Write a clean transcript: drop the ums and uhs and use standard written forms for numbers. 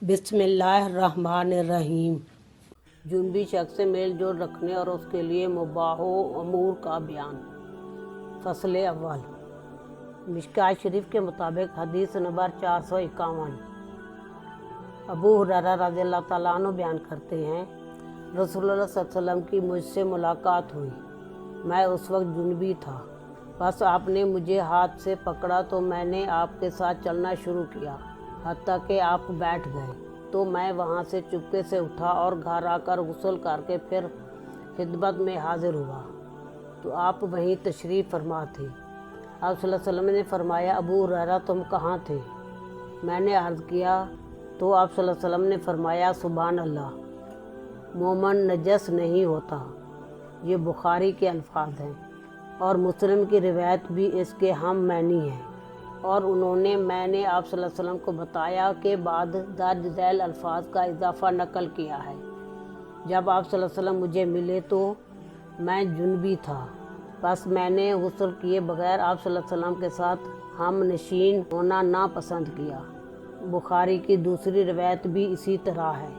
بسم اللہ الرحمن الرحیم۔ جنبی شخص سے میل جول رکھنے اور اس کے لیے مباح امور کا بیان۔ فصل اول۔ مشکوٰۃ شریف کے مطابق حدیث نمبر 451۔ ابو ہریرہ رضی اللہ تعالیٰ عنہ بیان کرتے ہیں، رسول اللہ صلی اللہ علیہ وسلم کی مجھ سے ملاقات ہوئی۔ میں اس وقت جنبی تھا، بس آپ نے مجھے ہاتھ سے پکڑا تو میں نے آپ کے ساتھ چلنا شروع کیا، حتیٰ کہ آپ بیٹھ گئے تو میں وہاں سے چپکے سے اٹھا اور گھر آ کر غسل کر کے پھر خدمت میں حاضر ہوا تو آپ وہیں تشریف فرما تھے۔ آپ صلی اللہ علیہ وسلم نے فرمایا، ابو ہریرہ تم کہاں تھے؟ میں نے عرض کیا تو آپ صلی اللہ علیہ وسلم نے فرمایا، سبحان اللہ، مومن نجس نہیں ہوتا۔ یہ بخاری کے الفاظ ہیں اور مسلم کی روایت بھی اس کے ہم معنی ہے، اور میں نے آپ صلی اللہ علیہ وسلم کو بتایا کہ بعد درج ذیل الفاظ کا اضافہ نقل کیا ہے۔ جب آپ صلی اللہ علیہ وسلم مجھے ملے تو میں جنبی تھا، بس میں نے غسل کیے بغیر آپ صلی اللہ علیہ وسلم کے ساتھ ہم نشین ہونا ناپسند کیا۔ بخاری کی دوسری روایت بھی اسی طرح ہے۔